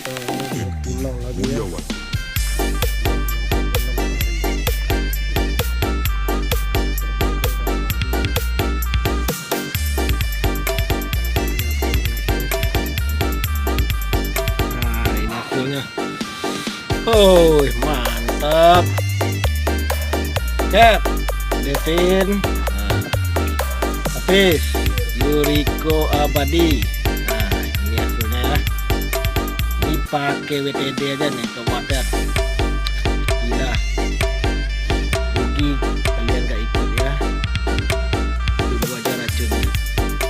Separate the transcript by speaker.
Speaker 1: pulang lagi ya. Nah, ini hasilnya. Oh, mantap. Cep, Devin. Nah, habis Yuriko Abadi. Nah, ini hasilnya ya. Ini pakai WTD aja nih, ke wadah.